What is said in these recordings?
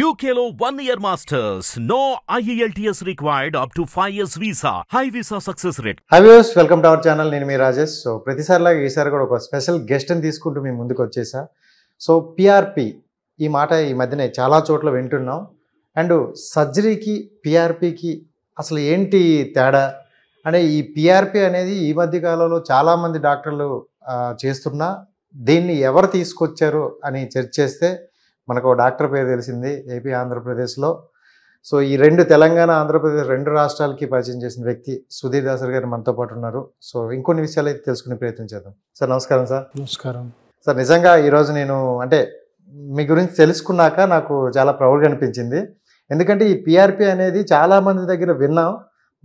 UKలో 1 year masters. No IELTS required up to 5 years visa. High visa success rate. High viewers, welcome to our channel. నేను మీ Rajesh. So ప్రతిసారిలాగా ఈసారి కూడా ఒక special గెస్ట్ని తీసుకుంటూ మీ ముందుకు వచ్చేసా. సో పిఆర్పి ఈ మాట ఈ మధ్యనే చాలా చోట్ల వింటున్నాం. అండ్ సర్జరీకి పిఆర్పికి అసలు ఏంటి తేడా అంటే ఈ పిఆర్పి అనేది ఈ మధ్య కాలంలో చాలామంది డాక్టర్లు చేస్తున్నా దీన్ని ఎవరు తీసుకొచ్చారు అని చర్చ చేస్తే మనకు డాక్టర్ పేరు తెలిసింది ఏపీ ఆంధ్రప్రదేశ్లో. సో ఈ రెండు తెలంగాణ ఆంధ్రప్రదేశ్ రెండు రాష్ట్రాలకి పరిచయం చేసిన వ్యక్తి సుధీర్ దాసరి గారు మనతో పాటు ఉన్నారు. సో ఇంకొన్ని విషయాలు అయితే తెలుసుకునే ప్రయత్నం చేద్దాం. సార్ నమస్కారం. సార్ నమస్కారం సార్. నిజంగా ఈరోజు నేను అంటే మీ గురించి తెలుసుకున్నాక నాకు చాలా ప్రౌడ్గా అనిపించింది. ఎందుకంటే ఈ పిఆర్పి అనేది చాలామంది దగ్గర విన్నాం,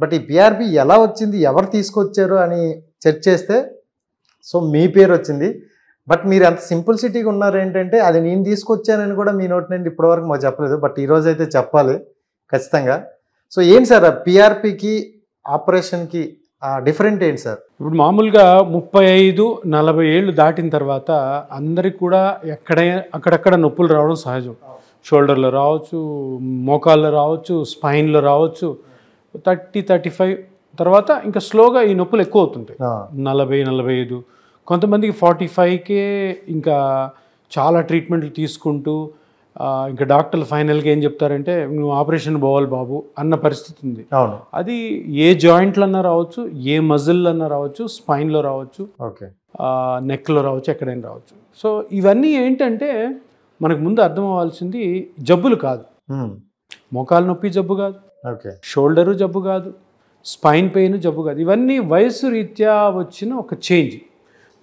బట్ ఈ పిఆర్పి ఎలా వచ్చింది, ఎవరు తీసుకొచ్చారు అని చర్చ చేస్తే సో మీ పేరు వచ్చింది. బట్ మీరు అంత సింపుల్సిటీగా ఉన్నారు ఏంటంటే అది నేను తీసుకొచ్చానని కూడా మీ నోటి నుండి ఇప్పటివరకు మాకు చెప్పలేదు, బట్ ఈరోజు అయితే చెప్పాలి ఖచ్చితంగా. సో ఏంటి సార్ పిఆర్పికి ఆపరేషన్కి డిఫరెంట్ ఏంటి సార్? ఇప్పుడు మామూలుగా 35-40 ఏళ్ళు దాటిన తర్వాత అందరికి కూడా అక్కడక్కడ నొప్పులు రావడం సహజం. షోల్డర్లో రావచ్చు, మోకాల్లో రావచ్చు, స్పైన్లో రావచ్చు. 30-35 తర్వాత ఇంకా స్లోగా ఈ నొప్పులు ఎక్కువ అవుతుంటాయి. 40-45, కొంతమందికి 45కే ఇంకా చాలా ట్రీట్మెంట్లు తీసుకుంటూ ఇంకా డాక్టర్లు ఫైనల్గా ఏం చెప్తారంటే నువ్వు ఆపరేషన్ పోవాలి బాబు అన్న పరిస్థితి ఉంది. అది ఏ జాయింట్లు అన్నా రావచ్చు, ఏ మజిల్ అన్నా రావచ్చు, స్పైన్లో రావచ్చు, నెక్లో రావచ్చు, ఎక్కడైనా రావచ్చు. సో ఇవన్నీ ఏంటంటే మనకు ముందు అర్థం అవ్వాల్సింది జబ్బులు కాదు. మోకాలు నొప్పి జబ్బు కాదు, షోల్డరు జబ్బు కాదు, స్పైన్ పెయిన్ జబ్బు కాదు. ఇవన్నీ వయసు రీత్యా వచ్చిన ఒక చేంజ్.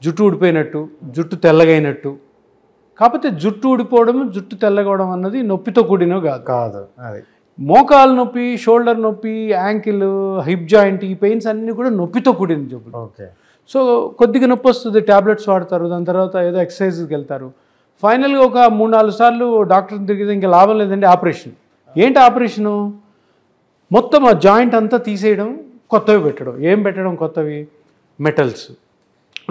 జుట్టు ఊడిపోయినట్టు, జుట్టు తెల్లగైనట్టు. కాకపోతే జుట్టు ఊడిపోవడం, జుట్టు తెల్లగవడం అన్నది నొప్పితో కూడినవి కాదు. మోకాలు నొప్పి, షోల్డర్ నొప్పి, యాంకిల్, హిప్ జాయింట్, ఈ పెయిన్స్ అన్నీ కూడా నొప్పితో కూడిన జబ్బులు. సో కొద్దిగా నొప్పి వస్తుంది, ట్యాబ్లెట్స్ వాడతారు, దాని తర్వాత ఏదో ఎక్సర్సైజ్కి వెళ్తారు. ఫైనల్గా ఒక 3-4 సార్లు డాక్టర్ని తిరిగితే ఇంకా లాభం లేదండి ఆపరేషన్. ఏంటి ఆపరేషను? మొత్తం ఆ జాయింట్ అంతా తీసేయడం, కొత్తవి పెట్టడం. ఏం పెట్టడం కొత్తవి? మెటల్స్.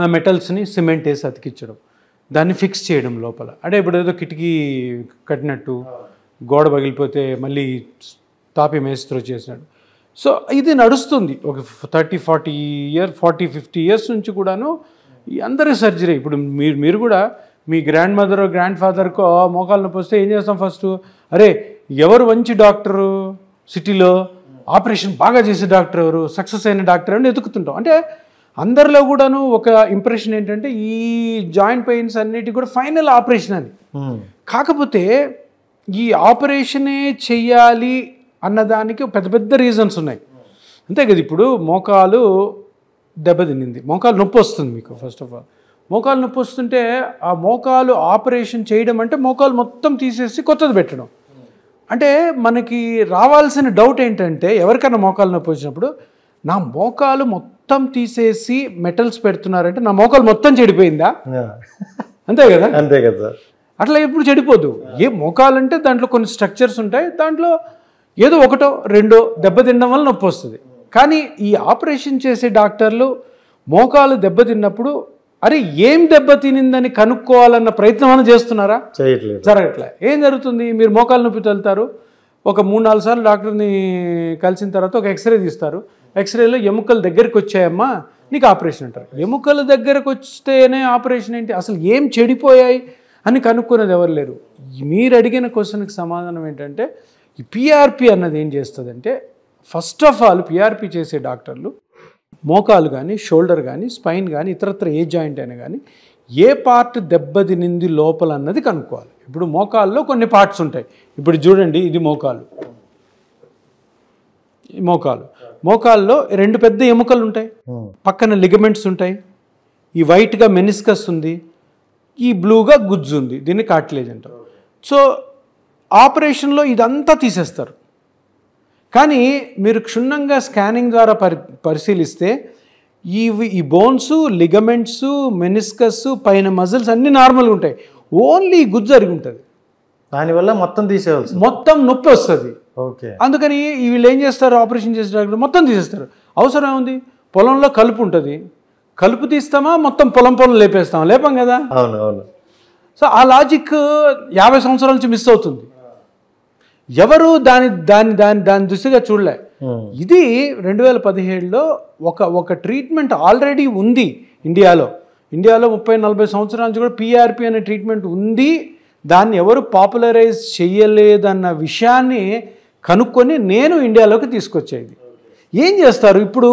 ఆ మెటల్స్ని సిమెంట్ వేసి అతికించడం, దాన్ని ఫిక్స్ చేయడం లోపల. అంటే ఇప్పుడు ఏదో కిటికీ కట్టినట్టు, గోడ పగిలిపోతే మళ్ళీ తాపి మేస్త్రో చేసినట్టు. సో ఇది నడుస్తుంది ఒక 40-50 ఇయర్స్ నుంచి కూడాను. అందరి సర్జరీ. ఇప్పుడు మీరు కూడా మీ గ్రాండ్ మదర్, గ్రాండ్ ఫాదర్కో మోకాలు నొప్పి వస్తే ఏం చేస్తాం ఫస్ట్? అరే ఎవరు మంచి డాక్టరు సిటీలో, ఆపరేషన్ బాగా చేసే డాక్టర్ ఎవరు, సక్సెస్ అయిన డాక్టర్ అని ఎతుకుతుంటాం. అంటే అందరిలో కూడాను ఒక ఇంప్రెషన్ ఏంటంటే ఈ జాయింట్ పెయిన్స్ అన్నిటి కూడా ఫైనల్ ఆపరేషన్ అని. కాకపోతే ఈ ఆపరేషనే చెయ్యాలి అన్నదానికి పెద్ద పెద్ద రీజన్స్ ఉన్నాయి, అంతే కదా. ఇప్పుడు మోకాలు దెబ్బతిన్నింది, మోకాలు నొప్పి వస్తుంది మీకు. ఫస్ట్ ఆఫ్ ఆల్ మోకాలు నొప్పి వస్తుంటే ఆ మోకాలు ఆపరేషన్ చేయడం అంటే మోకాలు మొత్తం తీసేసి కొత్తది పెట్టడం. అంటే మనకి రావాల్సిన డౌట్ ఏంటంటే ఎవరికైనా మోకాలు నొప్పి వచ్చినప్పుడు నా మోకాలు మొత్తం తీసేసి మెటల్స్ పెడుతున్నారంటే నా మోకాలు మొత్తం చెడిపోయిందా? అంతే కదా. అంతే కదా. అట్లా ఎప్పుడు చెడిపోదు. ఏ మోకాలు అంటే దాంట్లో కొన్ని స్ట్రక్చర్స్ ఉంటాయి, దాంట్లో ఏదో ఒకటో రెండో దెబ్బతినడం వల్ల నొప్పి వస్తుంది. కానీ ఈ ఆపరేషన్ చేసే డాక్టర్లు మోకాలు దెబ్బతిన్నప్పుడు అరే ఏం దెబ్బతినిందని కనుక్కోవాలన్న ప్రయత్నం అని చేస్తున్నారా? జరగట్లే. ఏం జరుగుతుంది? మీరు మోకాలు నొప్పి వెళ్తారు, ఒక 3-4 సార్లు డాక్టర్ని కలిసిన తర్వాత ఒక ఎక్స్రే తీస్తారు. ఎక్స్రేలో ఎముకల దగ్గరికి వచ్చాయమ్మా నీకు ఆపరేషన్ అంటారు. ఎముకల దగ్గరకు వస్తేనే ఆపరేషన్ ఏంటి? అసలు ఏం చెడిపోయాయి అని కనుక్కునేది ఎవరు లేరు. మీరు అడిగిన క్వశ్చన్కి సమాధానం ఏంటంటే ఈ పిఆర్పి అన్నది ఏం చేస్తుందంటే ఫస్ట్ ఆఫ్ ఆల్ పిఆర్పి చేసే డాక్టర్లు మోకాలు కానీ, షోల్డర్ కానీ, స్పైన్ కానీ, ఇతరత్ర ఏ జాయింట్ అయినా కానీ ఏ పార్ట్ దెబ్బతినింది లోపల అన్నది కనుక్కోవాలి. ఇప్పుడు మోకాల్లో కొన్ని పార్ట్స్ ఉంటాయి. ఇప్పుడు చూడండి, ఇది మోకాలు. మోకాల్లో 2 పెద్ద ఎముకలు ఉంటాయి, పక్కన లిగమెంట్స్ ఉంటాయి, ఈ వైట్గా మెనిస్కస్ ఉంది, ఈ బ్లూగా గుజ్జు ఉంది, దీన్ని కార్టిలేజ్ అంటారు. సో ఆపరేషన్లో ఇదంతా తీసేస్తారు. కానీ మీరు క్షుణ్ణంగా స్కానింగ్ ద్వారా పరిశీలిస్తే ఈ బోన్స్, లిగమెంట్స్, మెనిస్కస్, పైన మజిల్స్ అన్నీ నార్మల్గా ఉంటాయి. ఓన్లీ గుజ్జు అరిగి ఉంటుంది. దానివల్ల మొత్తం తీసేయాల్సి, మొత్తం నొప్పి వస్తుంది. అందుకని వీళ్ళు ఏం చేస్తారు? ఆపరేషన్ చేసే డాక్టర్ మొత్తం తీసేస్తారు. అవసరం ఏముంది? పొలంలో కలుపు ఉంటుంది, కలుపు తీస్తామా మొత్తం పొలం లేపేస్తామా? లేపం కదా. అవును. సో ఆ లాజిక్ 50 సంవత్సరాల నుంచి మిస్ అవుతుంది. ఎవరు దాని దిశగా చూడలే. ఇది 2017లో ఒక ట్రీట్మెంట్ ఆల్రెడీ ఉంది ఇండియాలో 30-40 సంవత్సరాల నుంచి కూడా పిఆర్పి అనే ట్రీట్మెంట్ ఉంది. దాన్ని ఎవరు పాపులరైజ్ చేయలేదన్న విషయాన్ని కనుక్కొని నేను ఇండియాలోకి తీసుకొచ్చేది. ఏం చేస్తారు ఇప్పుడు,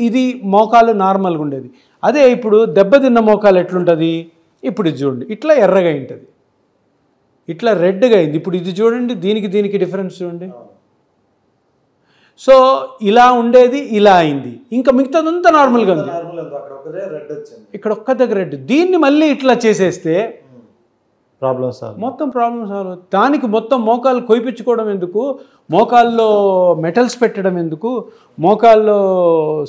ఇది మోకాలు నార్మల్గా ఉండేది, అదే ఇప్పుడు దెబ్బతిన్న మోకాలు ఎట్లుంటుంది, ఇప్పుడు ఇది చూడండి ఇట్లా ఎర్రగా ఉంటుంది, ఇట్లా రెడ్గా అయింది. ఇప్పుడు ఇది చూడండి, దీనికి డిఫరెన్స్ చూడండి. సో ఇలా ఉండేది ఇలా అయింది, ఇంకా మిగతాదంతా నార్మల్గా ఉంది, ఇక్కడ ఒక్క దగ్గర రెడ్. దీన్ని మళ్ళీ ఇట్లా చేసేస్తే మొత్తం ప్రాబ్లం సాల్వ్. దానికి మొత్తం మోకాలు కొయిపించుకోవడం ఎందుకు, మోకాల్లో మెటల్స్ పెట్టడం ఎందుకు, మోకాల్లో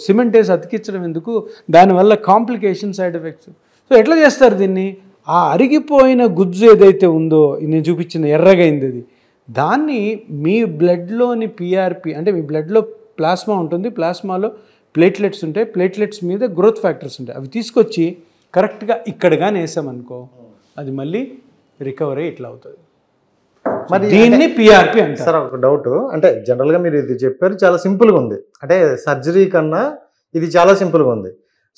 సిమెంట్ వేసి అతికించడం ఎందుకు, దానివల్ల కాంప్లికేషన్, సైడ్ ఎఫెక్ట్స్. సో ఎట్లా చేస్తారు దీన్ని, ఆ అరిగిపోయిన గుజ్జు ఏదైతే ఉందో నేను చూపించిన ఎర్రగైంది అది, దాన్ని మీ బ్లడ్లోని పిఆర్పి అంటే మీ బ్లడ్లో ప్లాస్మా ఉంటుంది, ప్లాస్మాలో ప్లేట్లెట్స్ ఉంటాయి, ప్లేట్లెట్స్ మీద గ్రోత్ ఫ్యాక్టర్స్ ఉంటాయి, అవి తీసుకొచ్చి కరెక్ట్గా ఇక్కడ కానీ వేసామనుకో అది మళ్ళీ రికవరీ ఇట్లా అవుతుంది. మరి దీన్ని పిఆర్పి అంటారు. సార్ ఒక డౌట్, అంటే జనరల్గా మీరు ఇది చెప్పారు చాలా సింపుల్గా ఉంది, అంటే సర్జరీ కన్నా ఇది చాలా సింపుల్గా ఉంది.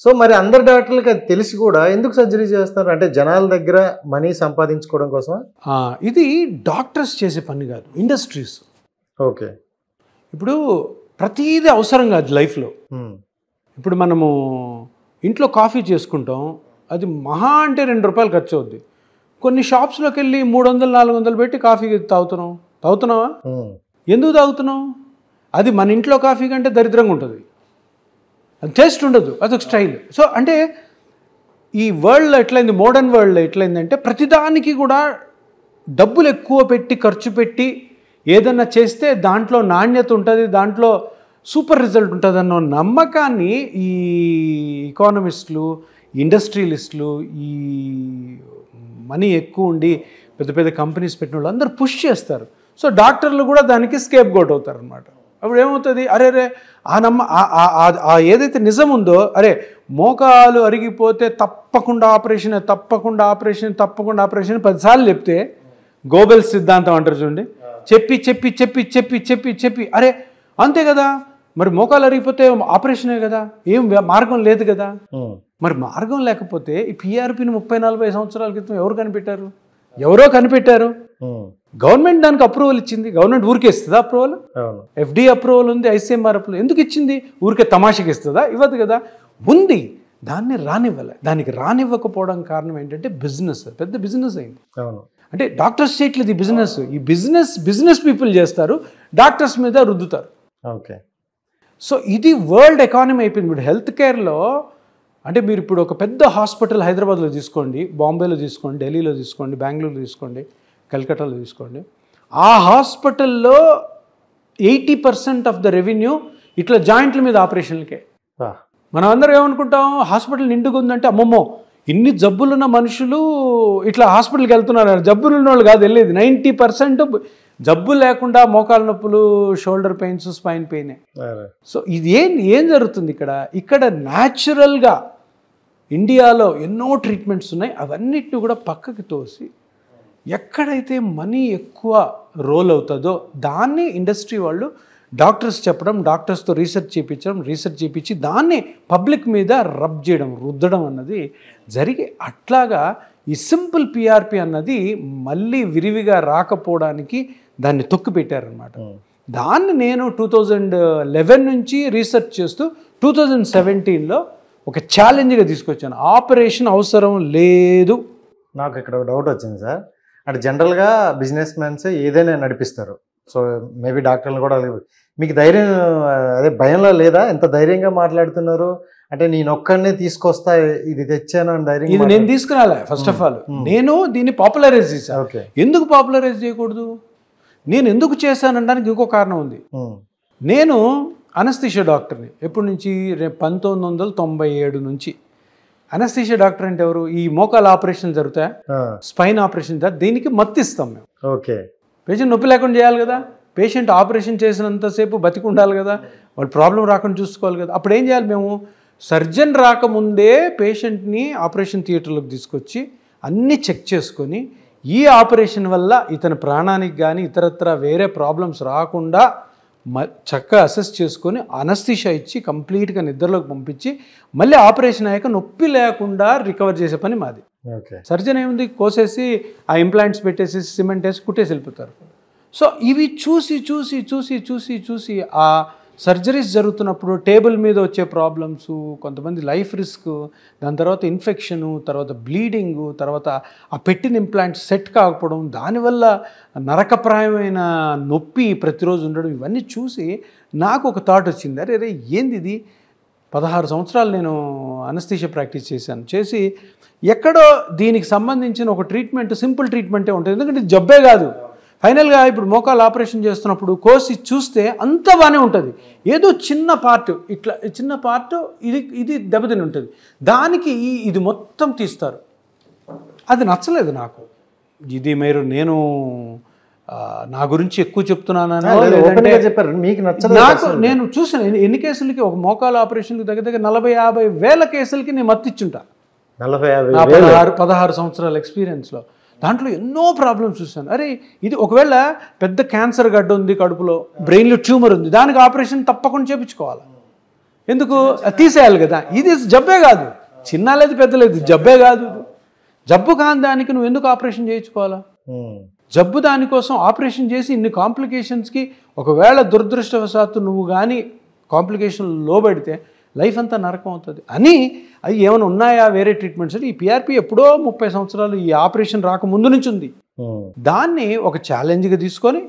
సో మరి అందరు డాక్టర్లకి అది తెలిసి కూడా ఎందుకు సర్జరీ చేస్తారు, అంటే జనాల దగ్గర మనీ సంపాదించుకోవడం కోసం? ఇది డాక్టర్స్ చేసే పని కాదు, ఇండస్ట్రీస్. ఓకే, ఇప్పుడు ప్రతిదీ అవసరం కాదు లైఫ్లో. ఇప్పుడు మనము ఇంట్లో కాఫీ చేసుకుంటాం, అది మహా అంటే 2 రూపాయలు ఖర్చు అవుద్ది. కొన్ని షాప్స్లోకి వెళ్ళి 300-400 పెట్టి కాఫీ తాగుతున్నావా? ఎందుకు తాగుతున్నావు? అది మన ఇంట్లో కాఫీ కంటే దరిద్రంగా ఉంటుంది, అది టేస్ట్ ఉండదు, అదొక స్టైల్. సో అంటే ఈ వరల్డ్లో ఎట్లయింది, మోడర్న్ వరల్డ్లో ఎట్లయిందంటే ప్రతిదానికి కూడా డబ్బులు ఎక్కువ పెట్టి ఖర్చు పెట్టి ఏదన్నా చేస్తే దాంట్లో నాణ్యత ఉంటుంది, దాంట్లో సూపర్ రిజల్ట్ ఉంటుంది అన్న నమ్మకాన్ని ఈ ఎకానమిస్టులు, ఇండస్ట్రియలిస్టులు, ఈ మనీ ఎక్కువ ఉండి పెద్ద పెద్ద కంపెనీస్ పెట్టిన వాళ్ళు అందరూ పుష్ చేస్తారు. సో డాక్టర్లు కూడా దానికి స్కేప్ గోట్ అవుతారు అనమాట. అప్పుడు ఏమవుతుంది, అరే ఏదైతే నిజం ఉందో, అరే మోకాలు అరిగిపోతే తప్పకుండా ఆపరేషన్ 10 సార్లు చెప్తే గోబెల్ సిద్ధాంతం అంటారు చూడండి, చెప్పి అరే అంతే కదా, మరి మోకాలు అరిగిపోతే ఆపరేషనే కదా, ఏం మార్గం లేదు కదా. మరి మార్గం లేకపోతే ఈ పిఆర్పిని 30-40 సంవత్సరాల క్రితం ఎవరో కనిపెట్టారు. గవర్నమెంట్ దానికి అప్రూవల్ ఇచ్చింది. గవర్నమెంట్ ఊరికే ఇస్తుందా అప్రూవల్? ఎఫ్డీ అప్రూవల్ ఉంది, ఐసీఎంఆర్ అప్రూవల్. ఎందుకు ఇచ్చింది? ఊరికే తమాషకి ఇస్తుందా? ఇవ్వదు కదా. ఉంది, దాన్ని రానివ్వలే. దానికి రానివ్వకపోవడం కారణం ఏంటంటే బిజినెస్, పెద్ద బిజినెస్ అయింది. అంటే డాక్టర్స్ చేయట్లేదు ఈ బిజినెస్, బిజినెస్ పీపుల్ చేస్తారు, డాక్టర్స్ మీద రుద్దుతారు. ఓకే, సో ఇది వరల్డ్ ఎకానమీ అయిపోయింది. ఇప్పుడు హెల్త్ కేర్లో అంటే మీరు ఇప్పుడు ఒక పెద్ద హాస్పిటల్ హైదరాబాద్లో తీసుకోండి, బాంబేలో తీసుకోండి, ఢిల్లీలో తీసుకోండి, బెంగళూరులో తీసుకోండి, కలకట్టాలో తీసుకోండి. ఆ హాస్పిటల్లో 80% ఆఫ్ ద రెవెన్యూ ఇట్లా జాయింట్ల మీద ఆపరేషన్లకే. మనం అందరం ఏమనుకుంటాం, హాస్పిటల్ నిండుగా ఉందంటే అమ్మమ్మో ఇన్ని జబ్బులున్న మనుషులు ఇట్లా హాస్పిటల్కి వెళ్తున్నారు. జబ్బులు ఉన్న వాళ్ళు కాదు వెళ్ళేది. 90% జబ్బు లేకుండా మోకాలు నొప్పులు, shoulder pains, spine pain. So ఇది ఏం జరుగుతుంది ఇక్కడ న్యాచురల్గా ఇండియాలో ఎన్నో ట్రీట్మెంట్స్ ఉన్నాయి, అవన్నిటిని కూడా పక్కకి తోసి ఎక్కడైతే మనీ ఎక్కువ రోల్ అవుతుందో దాన్ని ఇండస్ట్రీ వాళ్ళు డాక్టర్స్ చెప్పడం, డాక్టర్స్తో రీసెర్చ్ చేయించి దాన్ని పబ్లిక్ మీద రబ్ చేయడం, రుద్దడం అన్నది జరిగి అట్లాగా ఈ సింపుల్ పిఆర్పి అన్నది మళ్ళీ విరివిగా రాకపోవడానికి దాన్ని తొక్కి పెట్టారనమాట. దాన్ని నేను 2011 నుంచి రీసెర్చ్ చేస్తూ 2017లో ఒక ఛాలెంజ్గా తీసుకొచ్చాను. ఆపరేషన్ అవసరం లేదు. నాకు ఇక్కడ ఒక డౌట్ వచ్చింది సార్, అంటే జనరల్గా బిజినెస్ మ్యాన్స్ ఏదైనా నడిపిస్తారు, సో మేబీ డాక్టర్లు కూడా మీకు ధైర్యం అదే భయంలో లేదా? ఎంత ధైర్యంగా మాట్లాడుతున్నారు అంటే నేను ఒక్కడినే తీసుకొస్తా ఇది తెచ్చాను అని ధైర్యం. ఇది నేను తీసుకురాలే. ఫస్ట్ ఆఫ్ ఆల్ నేను దీన్ని పాపులరైజ్ చేశాను. ఎందుకు పాపులరైజ్ చేయకూడదు, నేను ఎందుకు చేశానడానికి ఇంకో కారణం ఉంది. నేను అనస్థీషియా డాక్టర్ని ఎప్పటి నుంచి 1997 నుంచి. అనస్థీషియా డాక్టర్ అంటే ఎవరు? ఈ మోకాల ఆపరేషన్ జరుగుతాయా, స్పైన్ ఆపరేషన్ దీనికి మత్తిస్తాం మేము. ఓకే, పేషెంట్ నొప్పి లేకుండా చేయాలి కదా, పేషెంట్ ఆపరేషన్ చేసినంతసేపు బతికి ఉండాలి కదా, వాళ్ళు ప్రాబ్లం రాకుండా చూసుకోవాలి కదా. అప్పుడు ఏం చేయాలి మేము? సర్జన్ రాకముందే పేషెంట్ని ఆపరేషన్ థియేటర్లోకి తీసుకొచ్చి అన్నీ చెక్ చేసుకొని ఈ ఆపరేషన్ వల్ల ఇతని ప్రాణానికి కానీ ఇతరత్ర వేరే ప్రాబ్లమ్స్ రాకుండా చక్కగా అసెస్ చేసుకొని అనస్థీషియా ఇచ్చి కంప్లీట్గా నిద్రలోకి పంపించి మళ్ళీ ఆపరేషన్ అయ్యాక నొప్పి లేకుండా రికవర్ చేసే పని మాది. సర్జన్ ఏముంది, కోసేసి ఆ ఇంప్లాంట్స్ పెట్టేసి సిమెంట్ వేసి కుట్టేసి వెళ్ళిపోతారు. సో ఇవి చూసి చూసి చూసి చూసి చూసి ఆ సర్జరీస్ జరుగుతున్నప్పుడు టేబుల్ మీద వచ్చే ప్రాబ్లమ్స్, కొంతమంది లైఫ్ రిస్క్, దాని తర్వాత ఇన్ఫెక్షను, తర్వాత బ్లీడింగు, తర్వాత ఆ పెట్టిన ఇంప్లాంట్స్ సెట్ కాకపోవడం, దానివల్ల నరకప్రాయమైన నొప్పి ప్రతిరోజు ఉండడం, ఇవన్నీ చూసి నాకు ఒక థాట్ వచ్చింది, అరే రే ఏంది ఇది. 16 సంవత్సరాలు నేను అనస్థీషియా ప్రాక్టీస్ చేసి ఎక్కడో దీనికి సంబంధించిన ఒక ట్రీట్మెంట్, సింపుల్ ట్రీట్మెంటే ఉంటుంది. ఎందుకంటే జబ్బే కాదు, ఫైనల్గా ఇప్పుడు మోకాలు ఆపరేషన్ చేస్తున్నప్పుడు కోసి చూస్తే అంత బాగానే ఉంటుంది. ఏదో చిన్న పార్ట్, ఇట్లా చిన్న పార్ట్ ఇది దెబ్బతిని ఉంటుంది, దానికి ఇది మొత్తం తీస్తారు. అది నచ్చలేదు నాకు. ఇది మీరు నేను నా గురించి ఎక్కువ చెప్తున్నాను చెప్పారు, మీకు నాకు నేను చూసాను ఎన్ని కేసులకి, ఒక మోకాలు ఆపరేషన్కి దగ్గర 40-50 వేల కేసులకి నేను మత్తిచ్చుంటా 16 సంవత్సరాల ఎక్స్పీరియన్స్లో. దాంట్లో ఎన్నో ప్రాబ్లమ్స్ చూశాను. అరే ఇది ఒకవేళ పెద్ద క్యాన్సర్ గడ్డ ఉంది కడుపులో, బ్రెయిన్లో ట్యూమర్ ఉంది, దానికి ఆపరేషన్ తప్పకుండా చేయించుకోవాలి. ఎందుకు, తీసేయాలి కదా. ఇది జబ్బే కాదు, చిన్న లేదు పెద్ద లేదు, జబ్బే కాదు. జబ్బు కాని దానికి నువ్వు ఎందుకు ఆపరేషన్ చేయించుకోవాలా? జబ్బు దానికోసం ఆపరేషన్ చేసి ఇన్ని కాంప్లికేషన్స్కి ఒకవేళ దురదృష్టవశాత్తు నువ్వు కానీ కాంప్లికేషన్ లోబడితే లైఫ్ అంతా నరకం అవుతుంది అని. అవి ఏమైనా ఉన్నాయా వేరే ట్రీట్మెంట్స్ అంటే, ఈ పిఆర్పి ఎప్పుడో 30 సంవత్సరాలు ఈ ఆపరేషన్ రాకముందు నుంచి ఉంది. దాన్ని ఒక ఛాలెంజ్గా తీసుకొని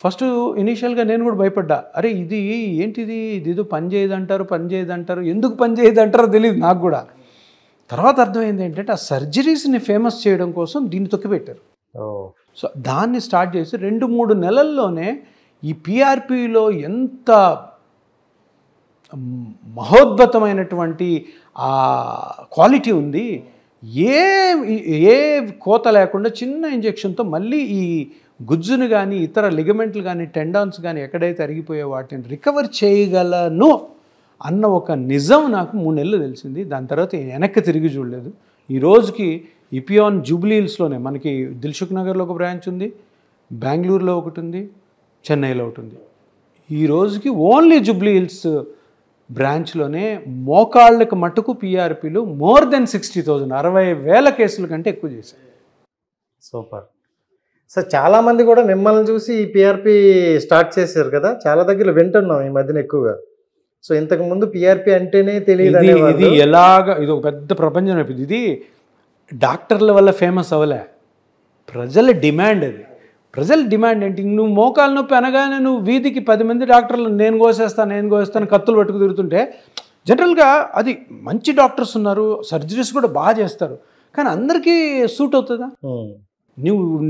ఫస్ట్ ఇనీషియల్గా నేను కూడా భయపడ్డా. అరే ఇది ఏంటిది, ఇదేదో పని చేయదంటారు, ఎందుకు పని చేయదంటారో తెలియదు నాకు కూడా. తర్వాత అర్థమైంది ఏంటంటే, ఆ సర్జరీస్ని ఫేమస్ చేయడం కోసం దీన్ని తొక్కిపెట్టారు. సో దాన్ని స్టార్ట్ చేసి 2-3 నెలల్లోనే ఈ పిఆర్పిలో ఎంత మహోద్భతమైనటువంటి ఆ క్వాలిటీ ఉంది. ఏ కోత లేకుండా చిన్న ఇంజెక్షన్తో మళ్ళీ ఈ గుజ్జును కానీ ఇతర లిగమెంట్లు కానీ టెండాన్స్ కానీ ఎక్కడైతే అరిగిపోయే వాటిని రికవర్ చేయగలను అన్న ఒక నిజం నాకు 3 నెలలు తెలిసింది. దాని తర్వాత వెనక్కి తిరిగి చూడలేదు. ఈ రోజుకి ఇపియాన్ జూబ్లీహిల్స్లోనే మనకి దిల్సుఖ్ నగర్లో ఒక బ్రాంచ్ ఉంది, బెంగళూరులో ఒకటి ఉంది, చెన్నైలో ఒకటి ఉంది. ఈ రోజుకి ఓన్లీ జూబ్లీహిల్స్ బ్రాంచ్లోనే మోకాళ్ళకు మటుకు పిఆర్పీలు మోర్ దెన్ 60,000 60,000 కేసుల కంటే ఎక్కువ చేశారు. సూపర్. సో చాలామంది కూడా మిమ్మల్ని చూసి ఈ పిఆర్పి స్టార్ట్ చేశారు కదా, చాలా దగ్గర వింటున్నాం ఈ మధ్యన ఎక్కువగా. సో ఇంతకుముందు పిఆర్పి అంటేనే తెలియదు. ఇది ఇది ఒక పెద్ద ప్రపంచం అయిపోయింది. ఇది డాక్టర్ల వల్ల ఫేమస్ అవ్వలే, ప్రజల డిమాండ్. అది ప్రజల డిమాండ్ ఏంటి, నువ్వు మోకాలు నొప్పి అనగానే నువ్వు వీధికి 10 మంది డాక్టర్లు నేను కోసేస్తాను కత్తులు పట్టుకు తిరుగుతుంటే, జనరల్గా అది మంచి డాక్టర్స్ ఉన్నారు, సర్జరీస్ కూడా బాగా చేస్తారు, కానీ అందరికీ సూట్ అవుతుందా?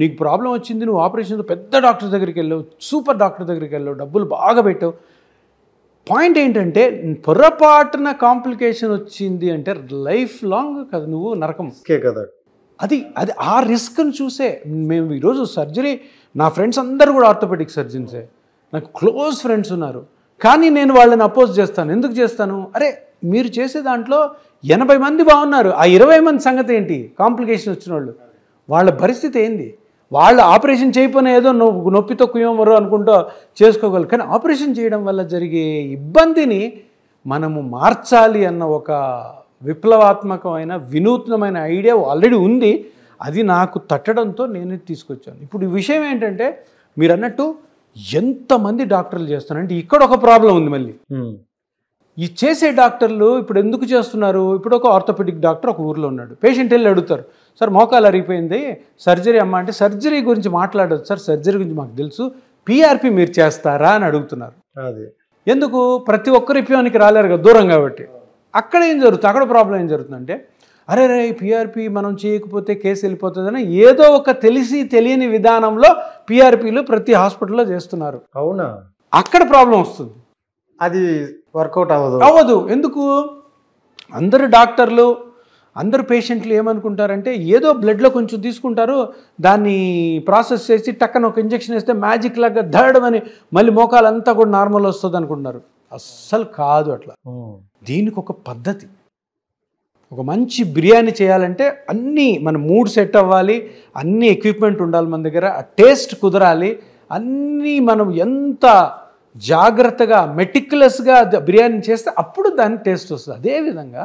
నీకు ప్రాబ్లం వచ్చింది, నువ్వు ఆపరేషన్తో పెద్ద డాక్టర్ దగ్గరికి వెళ్ళావు, సూపర్ డాక్టర్ దగ్గరికి వెళ్ళావు, డబ్బులు బాగా పెట్టావు. పాయింట్ ఏంటంటే, పొరపాటున కాంప్లికేషన్ వచ్చింది అంటే లైఫ్ లాంగ్ కదా, నువ్వు నరకం కదా. అది ఆ రిస్క్ని చూసే మేము ఈరోజు సర్జరీ, నా ఫ్రెండ్స్ అందరూ కూడా ఆర్థోపెడిక్ సర్జన్సే, నాకు క్లోజ్ ఫ్రెండ్స్ ఉన్నారు, కానీ నేను వాళ్ళని అపోజ్ చేస్తాను. ఎందుకు చేస్తాను, అరే మీరు చేసే దాంట్లో 80 మంది బాగున్నారు, ఆ 20 మంది సంగతి ఏంటి, కాంప్లికేషన్ వచ్చిన వాళ్ళు, వాళ్ళ పరిస్థితి ఏంది, వాళ్ళు ఆపరేషన్ చేయకపోయినా ఏదో నొప్పితో కుయ్యమరు అనుకుంటూ చేసుకోగలరు, కానీ ఆపరేషన్ చేయడం వల్ల జరిగే ఇబ్బందిని మనము మార్చాలి అన్న ఒక విప్లవాత్మకమైన వినూత్నమైన ఐడియా ఆల్రెడీ ఉంది. అది నాకు తట్టడంతో నేను తీసుకొచ్చాను. ఇప్పుడు ఈ విషయం ఏంటంటే, మీరు అన్నట్టు ఎంతమంది డాక్టర్లు చేస్తున్నారంటే ఇక్కడ ఒక ప్రాబ్లం ఉంది. మళ్ళీ ఈ చేసే డాక్టర్లు ఇప్పుడు ఎందుకు చేస్తున్నారు, ఇప్పుడు ఒక ఆర్థోపెడిక్ డాక్టర్ ఒక ఊర్లో ఉన్నాడు, పేషెంట్ వెళ్ళి అడుగుతారు, సార్ మోకాలు అరిగిపోయింది సర్జరీ అమ్మ అంటే, సర్జరీ గురించి మాట్లాడదు సార్, సర్జరీ గురించి మాకు తెలుసు, పిఆర్పి మీరు చేస్తారా అని అడుగుతున్నారు. ఎందుకు, ప్రతి ఒక్కరు ఇపియానికి రాలేరు కదా, దూరం కాబట్టి. అక్కడ ఏం జరుగుతుంది, అక్కడ ప్రాబ్లం ఏం జరుగుతుందంటే, అరే పిఆర్పి మనం చేయకపోతే కేసు వెళ్ళిపోతుందని ఏదో ఒక తెలియని విధానంలో పిఆర్పిలు ప్రతి హాస్పిటల్లో చేస్తున్నారు. అవునా, అక్కడ ప్రాబ్లం వస్తుంది, అది వర్కౌట్ అవ్వదు. ఎందుకు, అందరు డాక్టర్లు అందరు పేషెంట్లు ఏమనుకుంటారంటే, ఏదో బ్లడ్లో కొంచెం తీసుకుంటారు, దాన్ని ప్రాసెస్ చేసి టక్కన ఒక ఇంజెక్షన్ వేస్తే మ్యాజిక్ లాగా ధడమని మళ్ళీ మోకాలంతా కూడా నార్మల్ వస్తుంది అనుకుంటున్నారు. అస్సలు కాదు అట్లా. దీనికి ఒక పద్ధతి, ఒక మంచి బిర్యానీ చేయాలంటే అన్నీ మన మూడ్ సెట్ అవ్వాలి, అన్ని ఎక్విప్మెంట్ ఉండాలి మన దగ్గర, ఆ టేస్ట్ కుదరాలి, అన్నీ మనం ఎంత జాగ్రత్తగా మెటిక్యులస్గా బిర్యానీ చేస్తే అప్పుడు దానికి టేస్ట్ వస్తుంది. అదేవిధంగా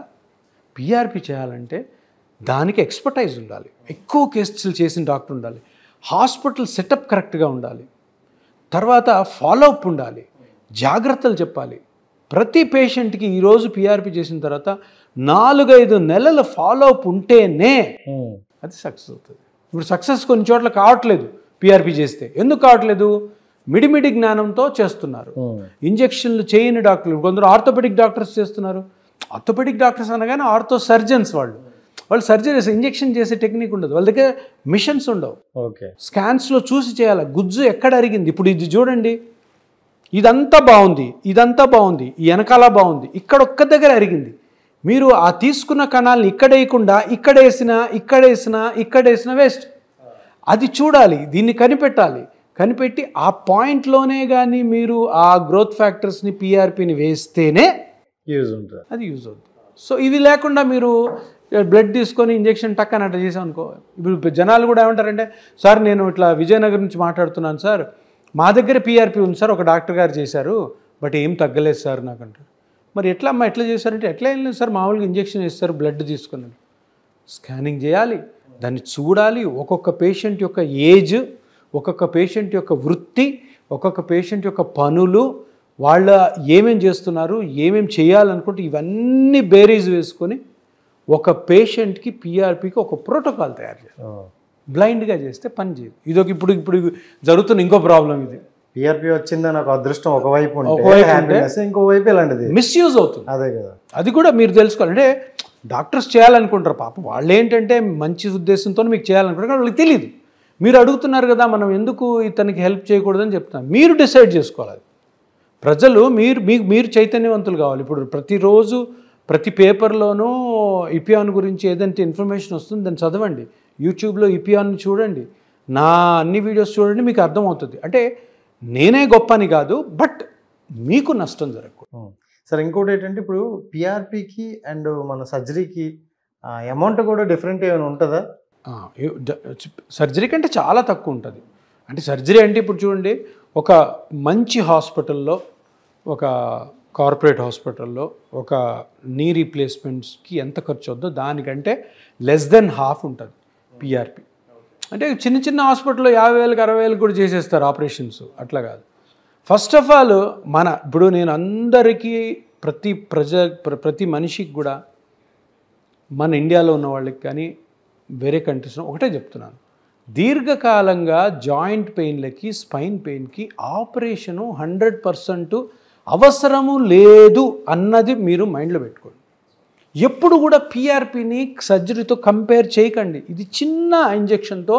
పిఆర్పి చేయాలంటే దానికి ఎక్స్పర్టైజ్ ఉండాలి, ఎక్కువ కేసులు చేసిన డాక్టర్ ఉండాలి, హాస్పిటల్ సెటప్ కరెక్ట్గా ఉండాలి, తర్వాత ఫాలోఅప్ ఉండాలి, జాగ్రత్తలు చెప్పాలి. ప్రతి పేషెంట్కి ఈరోజు పిఆర్పి చేసిన తర్వాత 4-5 నెలల ఫాలోఅప్ ఉంటేనే అది సక్సెస్ అవుతుంది. ఇప్పుడు సక్సెస్ కొన్ని చోట్ల కావట్లేదు పిఆర్పి చేస్తే. ఎందుకు కావట్లేదు? మిడిమిడి జ్ఞానంతో చేస్తున్నారు. ఇంజెక్షన్లు చేయని డాక్టర్లు, కొందరు ఆర్థోపెడిక్ డాక్టర్స్ చేస్తున్నారు. ఆర్థోపెడిక్ డాక్టర్స్ అనగానే ఆర్థో సర్జన్స్ వాళ్ళు సర్జరీస్ ఇంజెక్షన్ చేసే టెక్నిక్ ఉండదు, వాళ్ళ దగ్గర మిషన్స్ ఉండవు. ఓకే, స్కాన్స్లో చూసి చేయాలి, గుజ్జు ఎక్కడ అరిగింది. ఇప్పుడు ఇది చూడండి, ఇదంతా బాగుంది, ఇదంతా బాగుంది, ఈ వెనకాల బాగుంది, ఇక్కడ ఒక్క దగ్గర అరిగింది. మీరు ఆ తీసుకున్న కణాలను ఇక్కడేయకుండా ఇక్కడేసినా వేస్ట్. అది చూడాలి, దీన్ని కనిపెట్టి ఆ పాయింట్లోనే కానీ మీరు ఆ గ్రోత్ ఫ్యాక్టర్స్ని పిఆర్పిని వేస్తేనే యూజ్ ఉంటుంది, అది యూజ్ అవుతుంది. సో ఇవి లేకుండా మీరు బ్లడ్ తీసుకొని ఇంజెక్షన్ టక్కని అట్లా చేసాం అనుకో. ఇప్పుడు జనాలు కూడా ఏమంటారంటే, సార్ నేను ఇట్లా విజయనగరం నుంచి మాట్లాడుతున్నాను సార్, మా దగ్గర పిఆర్పి ఉంది సార్, ఒక డాక్టర్ గారు చేశారు, బట్ ఏం తగ్గలేదు సార్ నాకంటారు. మరి ఎట్లా చేశారంటే, ఎట్లా ఏం లేదు సార్, మామూలుగా ఇంజెక్షన్ వేస్తారు, బ్లడ్ తీసుకున్నాను. స్కానింగ్ చేయాలి, దాన్ని చూడాలి, ఒక్కొక్క పేషెంట్ యొక్క ఏజ్, ఒక్కొక్క పేషెంట్ యొక్క వృత్తి, ఒక్కొక్క పేషెంట్ యొక్క పనులు, వాళ్ళ ఏమేం చేస్తున్నారు, ఏమేం చేయాలనుకుంటే ఇవన్నీ బేరీజ్ వేసుకొని ఒక పేషెంట్కి పిఆర్పికి ఒక ప్రోటోకాల్ తయారు చేయాలి. బ్లైండ్గా చేస్తే పని చేయదు. ఇదొక ఇప్పుడు జరుగుతున్న ఇంకో ప్రాబ్లం ఇది. పిఆర్పి వచ్చిందని ఒక అదృష్టం ఒకవైపు ఇంకోవైపు ఇలాంటిది మిస్యూజ్ అవుతుంది. అదే కదా, అది కూడా మీరు తెలుసుకోవాలి. అంటే డాక్టర్స్ చేయాలనుకుంటారు పాపం, వాళ్ళు ఏంటంటే మంచి ఉద్దేశంతో మీకు చేయాలనుకుంటారు, వాళ్ళకి తెలియదు. మీరు అడుగుతున్నారు కదా, మనం ఎందుకు ఇతనికి హెల్ప్ చేయకూడదని చెప్తున్నారు. మీరు డిసైడ్ చేసుకోవాలి. ప్రజలు మీరు చైతన్యవంతులు కావాలి. ఇప్పుడు ప్రతిరోజు ప్రతి పేపర్లోనూ ఇపియాన్ గురించి ఏదంటే ఇన్ఫర్మేషన్ వస్తుంది, దాన్ని చదవండి. యూట్యూబ్లో ఇపియాన్ని చూడండి, నా అన్ని వీడియోస్ చూడండి, మీకు అర్థమవుతుంది. అంటే నేనే గొప్ప అని కాదు, బట్ మీకు నష్టం జరగకూడదు. సార్ ఇంకోటి ఏంటంటే, ఇప్పుడు పిఆర్పికి అండ్ మన సర్జరీకి అమౌంట్ కూడా డిఫరెంట్ ఏమైనా ఉంటుందా? సర్జరీ కంటే చాలా తక్కువ ఉంటుంది. అంటే సర్జరీ అంటే ఇప్పుడు చూడండి, ఒక మంచి హాస్పిటల్లో, ఒక కార్పొరేట్ హాస్పిటల్లో ఒక నీ రీప్లేస్మెంట్స్కి ఎంత ఖర్చు అవుద్దో దానికంటే లెస్ దెన్ హాఫ్ ఉంటుంది పిఆర్పి. అంటే చిన్న హాస్పిటల్లో 50,000 60,000 కూడా చేసేస్తారు ఆపరేషన్స్. అట్లా కాదు. ఫస్ట్ ఆఫ్ ఆల్ ఇప్పుడు నేను అందరికీ ప్రతి మనిషికి కూడా, మన ఇండియాలో ఉన్న వాళ్ళకి కానీ వేరే కంట్రీస్లో ఒకటే చెప్తున్నాను, దీర్ఘకాలంగా జాయింట్ పెయిన్లకి, స్పైన్ పెయిన్కి ఆపరేషను 100% అవసరము లేదు అన్నది మీరు మైండ్లో పెట్టుకోండి. ఎప్పుడు కూడా పిఆర్పిని సర్జరీతో కంపేర్ చేయకండి. ఇది చిన్న ఇంజెక్షన్తో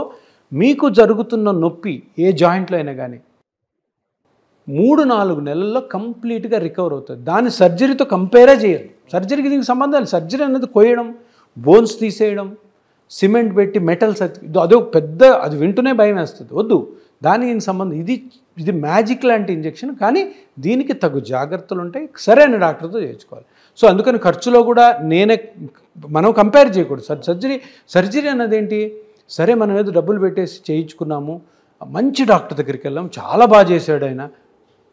మీకు జరుగుతున్న నొప్పి ఏ జాయింట్లో అయినా కానీ 3-4 నెలల్లో కంప్లీట్గా రికవర్ అవుతుంది. దాన్ని సర్జరీతో కంపేరే చేయాలి. సర్జరీకి దీనికి సంబంధాలు. సర్జరీ అనేది కొయ్యడం, బోన్స్ తీసేయడం, సిమెంట్ పెట్టి మెటల్స్, అదే పెద్ద, అది వింటూనే భయం వేస్తుంది. వద్దు, దానికి సంబంధం. ఇది మ్యాజిక్ లాంటి ఇంజెక్షన్, కానీ దీనికి తగు జాగ్రత్తలు ఉంటాయి. సరైన డాక్టర్తో చేయించుకోవాలి. సో అందుకని ఖర్చులో కూడా మనం కంపేర్ చేయకూడదు. సర్జరీ అన్నది ఏంటి, సరే మనం ఏదో డబ్బులు పెట్టేసి చేయించుకున్నాము, మంచి డాక్టర్ దగ్గరికి వెళ్ళాము, చాలా బాగా చేశాడు ఆయన,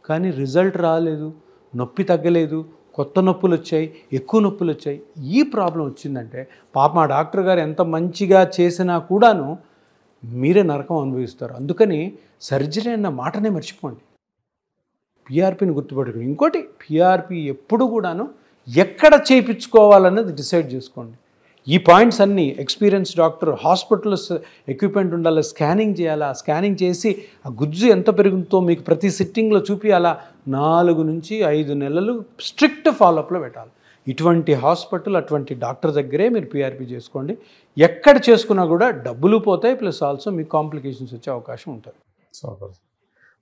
కానీ రిజల్ట్ రాలేదు, నొప్పి తగ్గలేదు, కొత్త నొప్పులు వచ్చాయి, ఎక్కువ నొప్పులు వచ్చాయి. ఈ ప్రాబ్లం వచ్చిందంటే పాపం ఆ డాక్టర్ గారు ఎంత మంచిగా చేసినా కూడాను మీరే నరకం అనుభవిస్తారు. అందుకని సర్జరీ అన్న మాటనే మర్చిపోండి, పిఆర్పిని గుర్తుపెట్టుకోండి. ఇంకోటి, పిఆర్పి ఎప్పుడు కూడాను ఎక్కడ చేయించుకోవాలన్నది డిసైడ్ చేసుకోండి. ఈ పాయింట్స్ అన్నీ ఎక్స్పీరియన్స్ డాక్టర్, హాస్పిటల్లో ఎక్విప్మెంట్ ఉండాలి, స్కానింగ్ చేయాలా, స్కానింగ్ చేసి ఆ గుజ్జు ఎంత పెరుగుతుందో మీకు ప్రతి సిట్టింగ్లో చూపించాలా, 4 నుంచి 5 నెలలు స్ట్రిక్ట్ ఫాలోఅప్లో పెట్టాలి. ఇటువంటి హాస్పిటల్, అటువంటి డాక్టర్ దగ్గరే మీరు పిఆర్పి చేసుకోండి. ఎక్కడ చేసుకున్నా కూడా డబ్బులు పోతాయి, ప్లస్ ఆల్సో మీకు కాంప్లికేషన్స్ వచ్చే అవకాశం ఉంటుంది.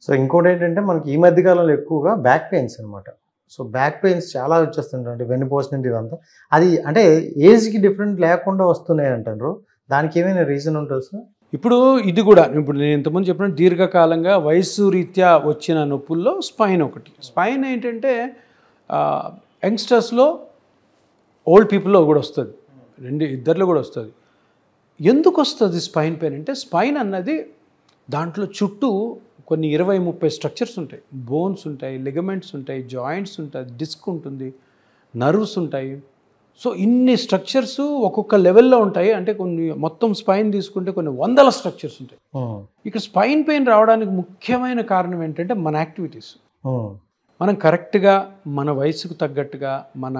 సో ఇంకోటి ఏంటంటే, మనకి ఈ మధ్యకాలంలో ఎక్కువగా బ్యాక్ పెయిన్స్ అనమాట. సో బ్యాక్ పెయిన్స్ చాలా వచ్చేస్తుంటాయి, వెన్నుపోసిన ఇదంతా. అది అంటే ఏజ్కి డిఫరెంట్ లేకుండా వస్తున్నాయి అంటారు. దానికి ఏమైనా రీజన్ ఉంటుంది సార్? ఇప్పుడు నేను ఇంతకుముందు చెప్పిన దీర్ఘకాలంగా వయసు రీత్యా వచ్చిన నొప్పుల్లో స్పైన్ ఒకటి. స్పైన్ ఏంటంటే యంగ్స్టర్స్లో, ఓల్డ్ పీపుల్లో కూడా వస్తుంది. ఇద్దరిలో కూడా వస్తుంది. ఎందుకు వస్తుంది స్పైన్ పెయిన్ అంటే, స్పైన్ అన్నది దాంట్లో చుట్టూ కొన్ని 20-30 స్ట్రక్చర్స్ ఉంటాయి. బోన్స్ ఉంటాయి, లిగమెంట్స్ ఉంటాయి, జాయింట్స్ ఉంటాయి, డిస్క్ ఉంటుంది, నర్వ్స్ ఉంటాయి. సో ఇన్ని స్ట్రక్చర్స్ ఒక్కొక్క లెవెల్లో ఉంటాయి. అంటే కొన్ని మొత్తం స్పైన్ తీసుకుంటే కొన్ని వందల స్ట్రక్చర్స్ ఉంటాయి. ఇక్కడ స్పైన్ పెయిన్ రావడానికి ముఖ్యమైన కారణం ఏంటంటే మన యాక్టివిటీస్. మనం కరెక్ట్గా మన వయసుకు తగ్గట్టుగా, మన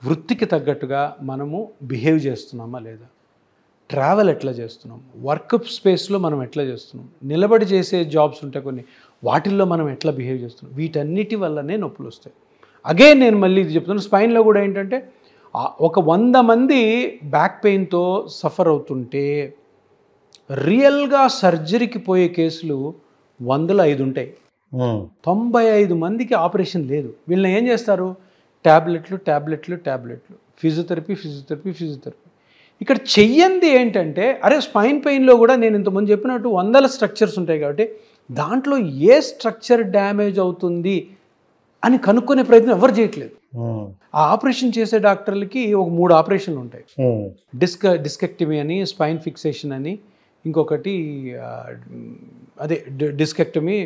వృత్తికి తగ్గట్టుగా మనము బిహేవ్ చేస్తున్నామా లేదా, ట్రావెల్ ఎట్లా చేస్తున్నాం, వర్క్ స్పేస్లో మనం ఎట్లా చేస్తున్నాం, నిలబడి చేసే జాబ్స్ ఉంటాయి కొన్ని, వాటిల్లో మనం ఎట్లా బిహేవ్ చేస్తున్నాం, వీటన్నిటి వల్లనే నొప్పులు వస్తాయి. అగైన్ నేను మళ్ళీ ఇది చెప్తున్నాను, స్పైన్లో కూడా ఏంటంటే ఒక 100 మంది బ్యాక్ పెయిన్తో సఫర్ అవుతుంటే రియల్గా సర్జరీకి పోయే కేసులు 100లో 5 ఉంటాయి. 95 మందికి ఆపరేషన్ లేదు. వీళ్ళని ఏం చేస్తారు, ట్యాబ్లెట్లు, ఫిజియోథెరపీ. ఇక్కడ చెయ్యంది ఏంటంటే, అరే స్పైన్ పెయిన్లో కూడా నేను ఇంతకుముందు చెప్పినట్టు 100 స్ట్రక్చర్స్ ఉంటాయి కాబట్టి దాంట్లో ఏ స్ట్రక్చర్ డ్యామేజ్ అవుతుంది అని కనుక్కునే ప్రయత్నం ఎవరు చేయట్లేదు. ఆ ఆపరేషన్ చేసే డాక్టర్లకి ఒక 3 ఆపరేషన్లు ఉంటాయి. డిస్కెక్టమీ అని, స్పైన్ ఫిక్సేషన్ అని, ఇంకొకటి అదే డిస్కెక్టమీ,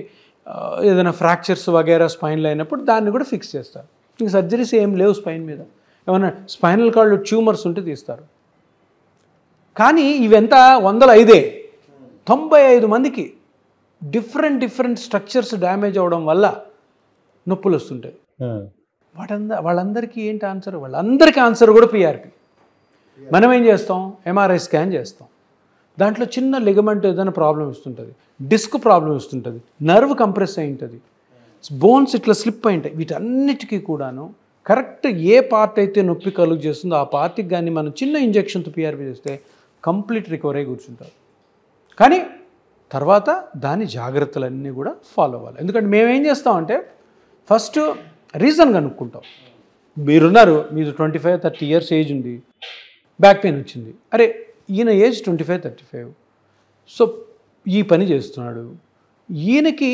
ఏదైనా ఫ్రాక్చర్స్ వగేరా స్పైన్లో అయినప్పుడు దాన్ని కూడా ఫిక్స్ చేస్తారు. ఇంక సర్జరీస్ ఏం లేవు స్పైన్ మీద. ఏమైనా స్పైనల్ కార్డ్ ట్యూమర్స్ ఉంటే తీస్తారు. కానీ ఇవెంత 105 95 మందికి డిఫరెంట్ స్ట్రక్చర్స్ డ్యామేజ్ అవ్వడం వల్ల నొప్పులు వస్తుంటాయి. వాళ్ళందరికీ ఏంటి ఆన్సర్? వాళ్ళందరికీ ఆన్సర్ కూడా పిఆర్పి. మనం ఏం చేస్తాం, ఎంఆర్ఐ స్కాన్ చేస్తాం. దాంట్లో చిన్న లిగమెంట్ ఏదైనా ప్రాబ్లం వస్తుంటుంది, డిస్క్ ప్రాబ్లం వస్తుంటుంది, నర్వ్ కంప్రెస్ అయి ఉంటుంది, బోన్స్ ఇట్లా స్లిప్ అయి ఉంటాయి. వీటన్నిటికీ కూడాను కరెక్ట్ ఏ పార్ట్ అయితే నొప్పి కలుగు చేస్తుందో ఆ పార్ట్కి కానీ మనం చిన్న ఇంజెక్షన్తో పిఆర్పి చేస్తే కంప్లీట్ రికవరీ అయి కూర్చుంటారు. కానీ తర్వాత దాని జాగ్రత్తలన్నీ కూడా ఫాలో అవ్వాలి. ఎందుకంటే మేమేం చేస్తామంటే ఫస్ట్ రీజన్ కనుక్కుంటాం. మీరున్నారు, మీరు 25-30 ఇయర్స్ ఏజ్ ఉంది, బ్యాక్ పెయిన్ వచ్చింది. అరే ఈయన ఏజ్ 25-35, సో ఈ పని చేస్తున్నాడు, ఈయనకి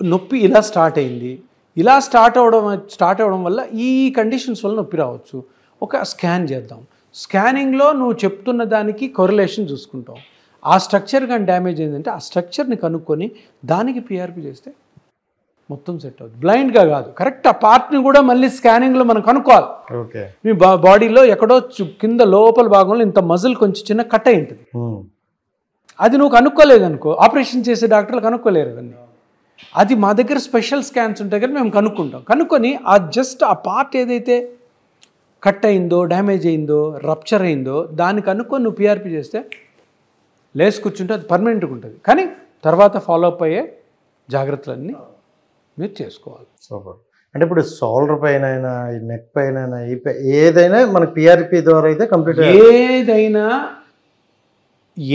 నొప్పి ఇలా స్టార్ట్ అయింది, ఇలా స్టార్ట్ అవ్వడం వల్ల ఈ కండిషన్స్ వల్ల నొప్పి రావచ్చు, ఒక స్కాన్ చేద్దాం. స్కానింగ్లో నువ్వు చెప్తున్న దానికి కొరిలేషన్ చూసుకుంటాం. ఆ స్ట్రక్చర్ కానీ డ్యామేజ్ అయిందంటే ఆ స్ట్రక్చర్ని కనుక్కొని దానికి పిఆర్పి చేస్తే మొత్తం సెట్ అవుతుంది. బ్లైండ్గా కాదు, కరెక్ట్ ఆ పార్ట్ని కూడా మళ్ళీ స్కానింగ్లో మనం కనుక్కోవాలి. మీ బాడీలో ఎక్కడో కింద లోపల భాగంలో ఇంత మజిల్ కొంచెం చిన్న కట్ అయి ఉంటుంది. అది నువ్వు కనుక్కోలేదు అనుకో, ఆపరేషన్ చేసే డాక్టర్లు కనుక్కోలేరు అవన్నీ. అది మా దగ్గర స్పెషల్ స్కాన్స్ ఉంటాయి కదా, మేము కనుక్కుంటాం. కనుక్కొని ఆ జస్ట్ ఆ పార్ట్ ఏదైతే కట్ అయిందో, డ్యామేజ్ అయిందో, రప్చర్ అయిందో దాన్ని కనుక్కొని నువ్వు పిఆర్పి చేస్తే లేసి కూర్చుంటే అది పర్మనెంట్గా ఉంటుంది. కానీ తర్వాత ఫాలోఅప్ అయ్యే జాగ్రత్తలన్నీ మీరు చేసుకోవాలి. సూపర్. అంటే ఇప్పుడు షోల్డర్ పైన అయినా, ఈ నెక్ పైన అయినా, ఏదైనా మనకి పిఆర్పి ద్వారా అయితే కంప్లీట్, ఏదైనా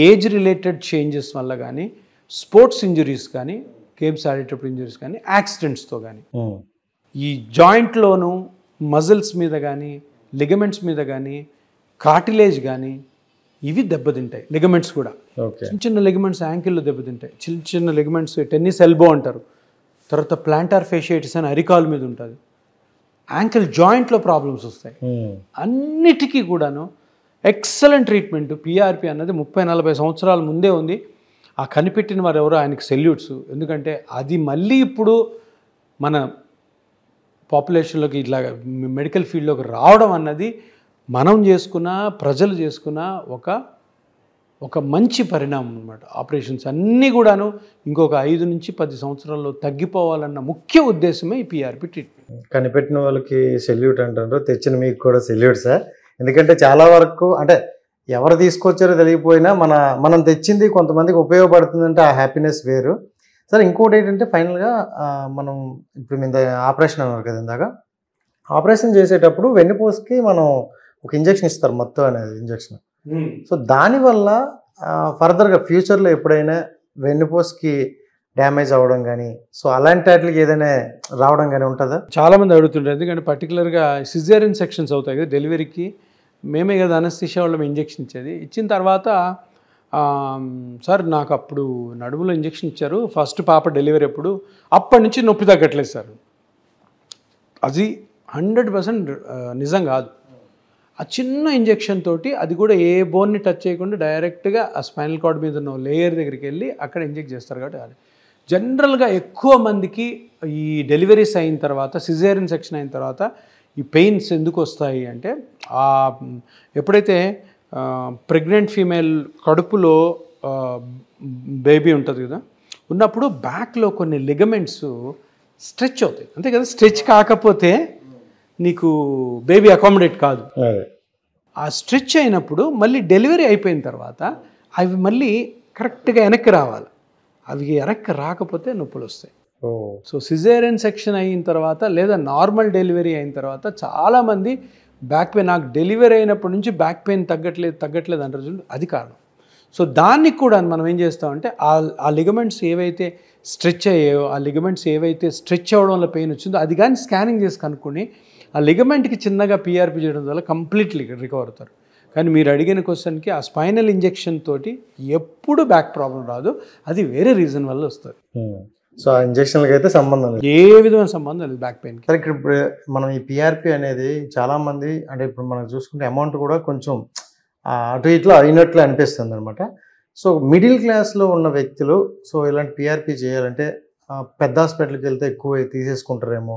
ఏజ్ రిలేటెడ్ చేంజెస్ వల్ల కానీ, స్పోర్ట్స్ ఇంజరీస్ కానీ, గేమ్స్ ఆడేటప్పుడు ఇంజరీస్ కానీ, యాక్సిడెంట్స్తో కానీ, ఈ జాయింట్లోనూ మజిల్స్ మీద కానీ, లిగమెంట్స్ మీద కానీ, కార్టిలేజ్ కానీ ఇవి దెబ్బతింటాయి. లిగమెంట్స్ కూడా చిన్న లిగమెంట్స్ యాంకిల్లో దెబ్బతింటాయి. చిన్న లిగమెంట్స్ టెన్నిస్ ఎల్బో అంటారు. తర్వాత ప్లాంటార్ ఫేషియైటిస్ అని అరికాల్ మీద ఉంటుంది. యాంకిల్ జాయింట్లో ప్రాబ్లమ్స్ వస్తాయి. అన్నిటికీ కూడాను ఎక్సలెంట్ ట్రీట్మెంట్. పిఆర్పి అన్నది 30-40 సంవత్సరాల ముందే ఉంది. ఆ కనిపెట్టిన వారు ఎవరో ఆయనకి సెల్యూట్స్. ఎందుకంటే అది మళ్ళీ ఇప్పుడు మన పాపులేషన్లోకి ఇట్లా మెడికల్ ఫీల్డ్లోకి రావడం అన్నది మనం చేసుకున్న, ప్రజలు చేసుకున్న ఒక మంచి పరిణామం అన్నమాట. ఆపరేషన్స్ అన్నీ కూడాను ఇంకొక 5-10 సంవత్సరాల్లో తగ్గిపోవాలన్న ముఖ్య ఉద్దేశమే ఈ పిఆర్పి ట్రీట్మెంట్. కనిపెట్టిన వాళ్ళకి సెల్యూట్ అంటారు, తెచ్చిన మీకు కూడా సెల్యూట్ సార్. ఎందుకంటే చాలా వరకు అంటే ఎవరు తీసుకొచ్చారో తెలియకపోయినా మనం తెచ్చింది కొంతమందికి ఉపయోగపడుతుందంటే ఆ హ్యాపీనెస్ వేరు సార్. ఇంకోటి ఏంటంటే ఫైనల్గా మనం ఇప్పుడు మీద ఆపరేషన్ అన్నారు కదా ఇందాక, ఆపరేషన్ చేసేటప్పుడు వెన్నుపూసకి మనం ఒక ఇంజెక్షన్ ఇస్తారు, మొత్తం అనేది ఇంజెక్షన్. సో దానివల్ల ఫర్దర్గా ఫ్యూచర్లో ఎప్పుడైనా వెన్నుపూసకి డ్యామేజ్ అవ్వడం కానీ, సో అలాంటి వాటికి ఏదైనా రావడం కానీ ఉంటుందా? చాలామంది అడుగుతుంటారు. ఎందుకంటే పర్టికులర్గా సిజేరియన్ సెక్షన్స్ అవుతాయి కదా డెలివరీకి, మేమే కదా అనస్థీషియా వాళ్ళం ఇంజెక్షన్ ఇచ్చేది. ఇచ్చిన తర్వాత సార్ నాకు అప్పుడు నడుములో ఇంజెక్షన్ ఇచ్చారు ఫస్ట్ పాప డెలివరీ అప్పుడు, అప్పటి నుంచి నొప్పి తగ్గట్లేదు సార్. అది 100% నిజం కాదు. ఆ చిన్న ఇంజెక్షన్ తోటి, అది కూడా ఏ బోన్ని టచ్ చేయకుండా డైరెక్ట్గా ఆ స్పైనల్ కార్డ్ మీద ఉన్న లేయర్ దగ్గరికి వెళ్ళి అక్కడ ఇంజెక్ట్ చేస్తారు. కాబట్టి అది జనరల్గా ఎక్కువ మందికి ఈ డెలివరీస్ అయిన తర్వాత, సిజేరియన్ సెక్షన్ అయిన తర్వాత ఈ పెయిన్స్ ఎందుకు వస్తాయి అంటే, ఎప్పుడైతే ప్రెగ్నెంట్ ఫీమేల్ కడుపులో బేబీ ఉంటుంది కదా, ఉన్నప్పుడు బ్యాక్లో కొన్ని లిగమెంట్స్ స్ట్రెచ్ అవుతాయి, అంతే కదా. స్ట్రెచ్ కాకపోతే నీకు బేబీ అకామిడేట్ కాదు. ఆ స్ట్రెచ్ అయినప్పుడు మళ్ళీ డెలివరీ అయిపోయిన తర్వాత అవి మళ్ళీ కరెక్ట్గా వెనక్కి రావాలి. అవి వెనక్కి రాకపోతే నొప్పులు వస్తాయి. సో సిజేరియన్ సెక్షన్ అయిన తర్వాత లేదా నార్మల్ డెలివరీ అయిన తర్వాత చాలామంది బ్యాక్ పెయిన్, నాకు డెలివరీ అయినప్పటి నుంచి బ్యాక్ పెయిన్ తగ్గట్లేదు అంటారు, అది కారణం. సో దానికి కూడా మనం ఏం చేస్తామంటే ఆ లిగమెంట్స్ ఏవైతే స్ట్రెచ్ అయ్యాయో, ఆ లిగమెంట్స్ ఏవైతే స్ట్రెచ్ అవ్వడం వల్ల పెయిన్ వచ్చిందో అది కానీ స్కానింగ్ చేసి కనుక్కొని ఆ లిగమెంట్కి చిన్నగా పీఆర్పీ చేయడం వల్ల కంప్లీట్లీ రికవర్ అవుతారు. కానీ మీరు అడిగిన క్వశ్చన్కి ఆ స్పైనల్ ఇంజెక్షన్ తోటి ఎప్పుడు బ్యాక్ ప్రాబ్లం రాదు, అది వేరే రీజన్ వల్ల వస్తుంది. సో ఆ ఇంజెక్షన్లకి అయితే సంబంధం లేదు, ఏ విధమైన సంబంధం లేదు బ్యాక్ పెయిన్కి. సరే, ఇప్పుడు మనం ఈ పిఆర్పి అనేది చాలామంది అంటే ఇప్పుడు మనం చూసుకుంటే అమౌంట్ కూడా కొంచెం అటు ఇట్లా అయినట్లు అనిపిస్తుంది అనమాట. సో మిడిల్ క్లాస్లో ఉన్న వ్యక్తులు సో ఇలాంటి పిఆర్పి చేయాలంటే పెద్ద హాస్పిటల్కి వెళ్తే ఎక్కువ తీసేసుకుంటారేమో,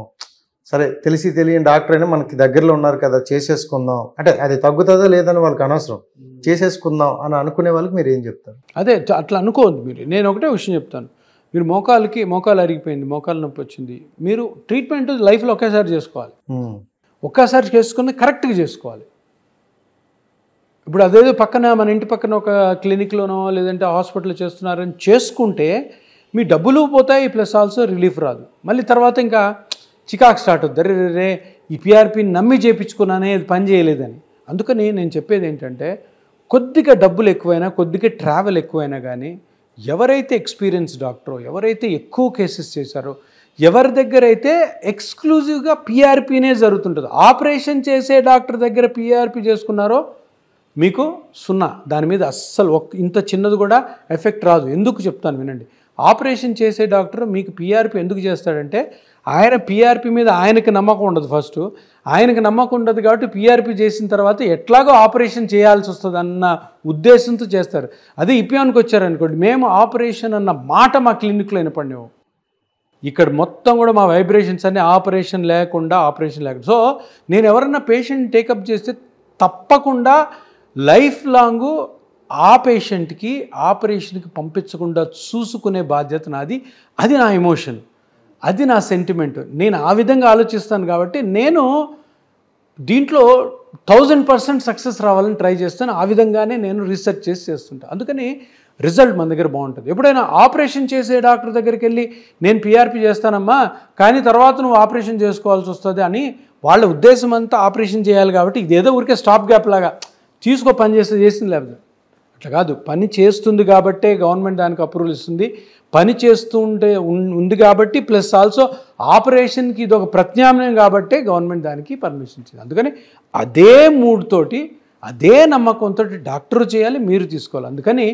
సరే తెలిసి తెలియని డాక్టర్ అయినా మనకి దగ్గరలో ఉన్నారు కదా చేసేసుకుందాం, అంటే అది తగ్గుతుందా లేదని వాళ్ళకి అనవసరం, చేసేసుకుందాం అని అనుకునే వాళ్ళకి మీరు ఏం చెప్తారు? అదే అట్లా అనుకోవద్దు మీరు. నేను ఒకటే విషయం చెప్తాను, మీరు మోకాలు అరిగిపోయింది, మోకాలు నొప్పి వచ్చింది, మీరు ట్రీట్మెంట్ లైఫ్లో ఒకేసారి చేసుకోవాలి. ఒక్కసారి చేసుకుని కరెక్ట్గా చేసుకోవాలి. ఇప్పుడు అదేదో పక్కన మన ఇంటి పక్కన ఒక క్లినిక్లోనో లేదంటే హాస్పిటల్లో చేస్తున్నారని చేసుకుంటే మీ డబ్బులు పోతాయి, ప్లస్ ఆల్సో రిలీఫ్ రాదు. మళ్ళీ తర్వాత ఇంకా చికాకు స్టార్ట్ అవుతుంది, రే ఈ పిఆర్పిని నమ్మి చేయించుకున్నానే అది పని చేయలేదని. అందుకని నేను చెప్పేది ఏంటంటే, కొద్దిగా డబ్బులు ఎక్కువైనా, కొద్దిగా ట్రావెల్ ఎక్కువైనా కానీ ఎవరైతే ఎక్స్పీరియన్స్ డాక్టరో, ఎవరైతే ఎక్కువ కేసెస్ చేశారో, ఎవరి దగ్గర అయితే ఎక్స్క్లూజివ్గా పిఆర్పీనే జరుగుతుంటుందో, ఆపరేషన్ చేసే డాక్టర్ దగ్గర పిఆర్పీ చేసుకున్నారో మీకు 0, దాని మీద అస్సలు ఇంత చిన్నది కూడా ఎఫెక్ట్ రాదు. ఎందుకు చెప్తాను వినండి. ఆపరేషన్ చేసే డాక్టర్ మీకు పిఆర్పీ ఎందుకు చేస్తాడంటే, ఆయన పిఆర్పీ మీద ఆయనకి నమ్మకం ఉండదు. ఫస్ట్ ఆయనకి నమ్మకం ఉండదు కాబట్టి పిఆర్పీ చేసిన తర్వాత ఎట్లాగో ఆపరేషన్ చేయాల్సి వస్తుంది అన్న ఉద్దేశంతో చేస్తారు. అదే ఇపియానికి వచ్చారనుకోండి, మేము ఆపరేషన్ అన్న మాట మా క్లినిక్లో వినపడినాము, ఇక్కడ మొత్తం కూడా మా వైబ్రేషన్స్ అన్నీ ఆపరేషన్ లేకుండా. సో నేను ఎవరన్నా పేషెంట్ టేకప్ చేస్తే తప్పకుండా లైఫ్ లాంగ్ ఆ పేషెంట్కి ఆపరేషన్కి పంపించకుండా చూసుకునే బాధ్యత నాది. అది నా ఎమోషన్, అది నా సెంటిమెంట్. నేను ఆ విధంగా ఆలోచిస్తాను కాబట్టి నేను దీంట్లో 1000% సక్సెస్ రావాలని ట్రై చేస్తాను. ఆ విధంగానే నేను రీసెర్చ్ చేస్తుంటాను. అందుకని రిజల్ట్ మన దగ్గర బాగుంటుంది. ఎప్పుడైనా ఆపరేషన్ చేసే డాక్టర్ దగ్గరికి వెళ్ళి నేను పిఆర్పి చేస్తానమ్మా కానీ తర్వాత నువ్వు ఆపరేషన్ చేసుకోవాల్సి వస్తుంది అని వాళ్ళ ఉద్దేశం అంతా ఆపరేషన్ చేయాలి కాబట్టి ఇదేదో ఊరికే స్టాప్ గ్యాప్ లాగా తీసుకో, పని చేసింది లేకపోతే అట్లా కాదు. పని చేస్తుంది కాబట్టే గవర్నమెంట్ దానికి అప్రూవల్ ఇస్తుంది. పని చేస్తుంటే ఉంది కాబట్టి ప్లస్ ఆల్సో ఆపరేషన్కి ఇది ఒక ప్రత్యామ్నాయం కాబట్టే గవర్నమెంట్ దానికి పర్మిషన్ ఇచ్చింది. అందుకని అదే మూడ్తోటి అదే నమ్మకంతో డాక్టర్ చేయాలి, మీరు తీసుకోవాలి. అందుకని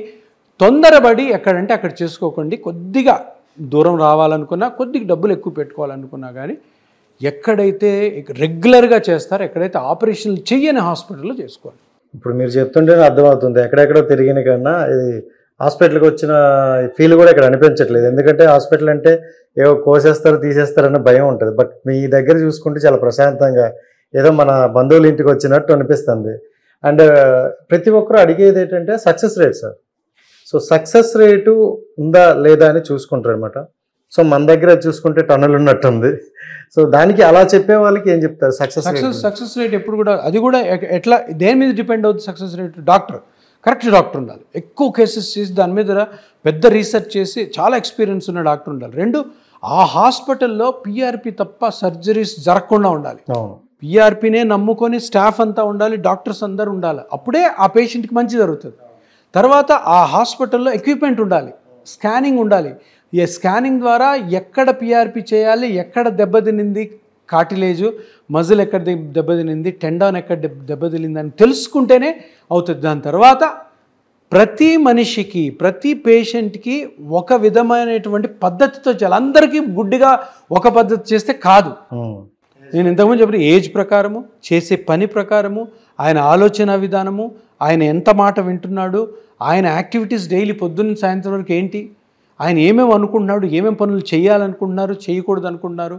తొందరపడి ఎక్కడంటే అక్కడ చేసుకోకండి. కొద్దిగా దూరం రావాలనుకున్నా, కొద్దిగా డబ్బులు ఎక్కువ పెట్టుకోవాలనుకున్నా కానీ ఎక్కడైతే రెగ్యులర్గా చేస్తారో, ఎక్కడైతే ఆపరేషన్లు చెయ్యని హాస్పిటల్లో చేసుకోవాలి. ఇప్పుడు మీరు చెప్తుంటేనే అర్థమవుతుంది, ఎక్కడెక్కడో తిరిగిన కన్నా ఇది హాస్పిటల్కి వచ్చిన ఫీల్ కూడా ఇక్కడ అనిపించట్లేదు. ఎందుకంటే హాస్పిటల్ అంటే ఏవో కోసేస్తారు తీసేస్తారన్న భయం ఉంటుంది. బట్ మీ దగ్గర చూసుకుంటే చాలా ప్రశాంతంగా ఏదో మన బంధువుల ఇంటికి వచ్చినట్టు అనిపిస్తుంది. అండ్ ప్రతి ఒక్కరు అడిగేది ఏంటంటే success rate sir. So success rate ఉందా లేదా అని చూసుకుంటారు అనమాట. సో మన దగ్గర చూసుకుంటే టన్నులు ఉన్నట్టుంది. సో దానికి అలా చెప్పే వాళ్ళకి ఏం చెప్తారు? సక్సెస్ రేట్ ఎప్పుడు కూడా అది కూడా ఎట్లా దేని మీద డిపెండ్ అవుతుంది? సక్సెస్ రేట్ కరెక్ట్ డాక్టర్ ఉండాలి, ఎక్కువ కేసెస్ చేసి దాని మీద పెద్ద రీసెర్చ్ చేసి చాలా ఎక్స్పీరియన్స్ ఉన్న డాక్టర్ ఉండాలి. 2 ఆ హాస్పిటల్లో పిఆర్పి తప్ప సర్జరీస్ జరగకుండా ఉండాలి. పిఆర్పినే నమ్ముకొని స్టాఫ్ అంతా ఉండాలి, డాక్టర్స్ అందరూ ఉండాలి. అప్పుడే ఆ పేషెంట్కి మంచి జరుగుతుంది. తర్వాత ఆ హాస్పిటల్లో ఎక్విప్మెంట్ ఉండాలి, స్కానింగ్ ఉండాలి. ఈ స్కానింగ్ ద్వారా ఎక్కడ పిఆర్పి చేయాలి, ఎక్కడ దెబ్బతినింది, కాటిలేజు మజిల్ ఎక్కడ దెబ్బతినింది, టెండాన్ ఎక్కడ దెబ్బతినింది అని తెలుసుకుంటేనే అవుతుంది. దాని తర్వాత ప్రతి మనిషికి, ప్రతి పేషెంట్కి ఒక విధమైనటువంటి పద్ధతితో చేయాలి. అందరికీ గుడ్డిగా ఒక పద్ధతి చేస్తే కాదు. నేను ఇంతకుముందు చెప్పిన ఏజ్ ప్రకారము, చేసే పని ప్రకారము, ఆయన ఆలోచన విధానము, ఆయన ఎంత మాట వింటున్నాడు, ఆయన యాక్టివిటీస్ డైలీ పొద్దున్న సాయంత్రం వరకు ఏంటి, ఆయన ఏమేమి అనుకుంటున్నాడు, ఏమేమి పనులు చేయాలనుకుంటున్నారు, చేయకూడదు అనుకుంటున్నారు,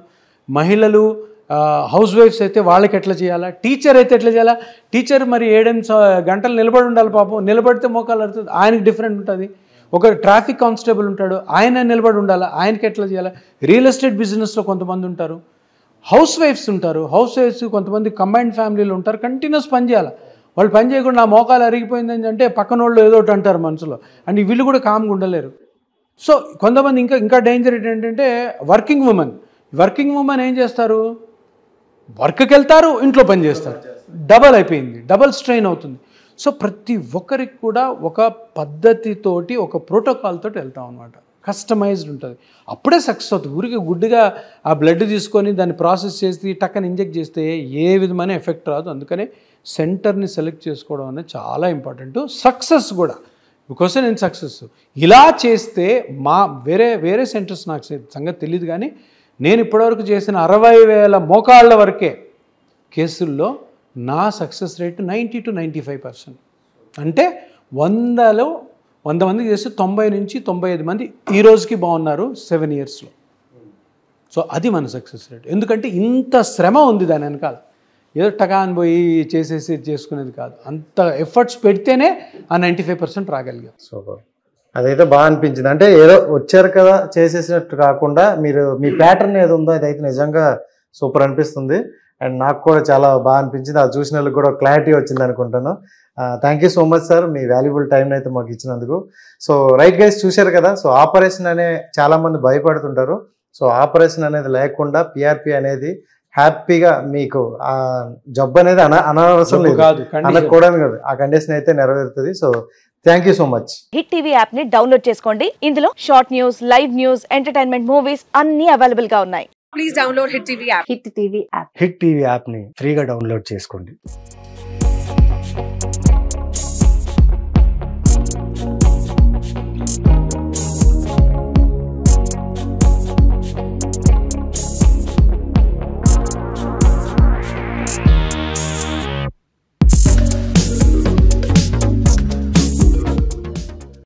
మహిళలు హౌస్ వైఫ్స్ అయితే వాళ్ళకి ఎట్లా చేయాలా, టీచర్ అయితే ఎట్లా చేయాలా, టీచర్ మరి 7-8 గంటలు నిలబడి ఉండాలి పాపం, నిలబడితే మోకాలు అడుగుతుంది, ఆయనకి డిఫరెంట్ ఉంటుంది. ఒక ట్రాఫిక్ కానిస్టేబుల్ ఉంటాడు, ఆయన నిలబడి ఉండాలా, ఆయనకి ఎట్లా చేయాలా. రియల్ ఎస్టేట్ బిజినెస్లో కొంతమంది ఉంటారు, హౌస్ వైఫ్స్ ఉంటారు, హౌస్ వైఫ్స్ కొంతమంది కంబైన్డ్ ఫ్యామిలీలు ఉంటారు, కంటిన్యూస్ పని చేయాలి. వాళ్ళు పని చేయకుండా నా మోకాలు అరిగిపోయిందని అంటే పక్కన వాళ్ళు ఏదో ఒకటి అంటారు మనసులో, అండ్ వీళ్ళు కూడా కామ్గా ఉండలేరు. సో కొంతమంది ఇంకా డేంజర్ ఏంటంటే వర్కింగ్ ఉమెన్ ఏం చేస్తారు, వర్క్కి వెళ్తారు, ఇంట్లో పని చేస్తారు, డబల్ అయిపోయింది, డబల్ స్ట్రెయిన్ అవుతుంది. సో ప్రతి ఒక్కరికి కూడా ఒక పద్ధతితోటి, ఒక ప్రోటోకాల్ తోటి వెళ్తాం అనమాట, కస్టమైజ్డ్ ఉంటుంది, అప్పుడే సక్సెస్ అవుతుంది. ఊరికి గుడ్డిగా ఆ బ్లడ్ తీసుకొని దాన్ని ప్రాసెస్ చేసి టక్కని ఇంజెక్ట్ చేస్తే ఏ విధమైన ఎఫెక్ట్ రాదు. అందుకనే సెంటర్ని సెలెక్ట్ చేసుకోవడం అనేది చాలా ఇంపార్టెంట్. సక్సెస్ కూడా బికాస్ నేను సక్సెస్ ఇలా చేస్తే వేరే సెంటర్స్ నాకు సంగతి తెలియదు, కానీ నేను ఇప్పటివరకు చేసిన 60,000 మోకాళ్ళ వరకే కేసుల్లో నా సక్సెస్ రేట్ 90 to 95%. అంటే 100 మందికి చేస్తే 90 నుంచి 95 మంది ఈ రోజుకి బాగున్నారు 7 yearsలో. సో అది మన సక్సెస్ రేట్. ఎందుకంటే ఇంత శ్రమ ఉంది దాని వెనకాల, ఏదో టకాన్ పోయి చేసేసి చేసుకునేది కాదు, అంత ఎఫర్ట్స్ పెడితేనే ఆ 95% రాగలిగాం. సూపర్, అదైతే బాగా అనిపించింది. అంటే ఏదో వచ్చారు కదా చేసేసినట్టు కాకుండా మీరు మీ ప్యాటర్న్ ఏది ఉందో అదైతే నిజంగా సూపర్ అనిపిస్తుంది. అండ్ నాకు కూడా చాలా బాగా అనిపించింది, అది చూసిన వాళ్ళకి కూడా క్లారిటీ వచ్చింది అనుకుంటాను. Thank you so much sir, me valuable time అయితే మాకు ఇచ్చినందుకు. సో రైట్ గైస్, చూశారు కదా. సో ఆపరేషన్ అనే చాలామంది భయపడుతుంటారు. సో ఆపరేషన్ అనేది లేకుండా పిఆర్పి అనేది హ్యాపీగా మీకు ఆ జబ్బు అనేది అనవసరం లేదు, అనకూడదు కాదు, ఆ కండిషన్ అయితే నెరవేరుతుంది. So thank you so much. Hit TV app ని డౌన్లోడ్ చేసుకోండి. ఇందులో short news, live news, entertainment movies అన్ని అవైలబుల్ గా ఉన్నాయి. Please download hit TV app. Hit TV app ని ఫ్రీగా డౌన్లోడ్ చేసుకోండి.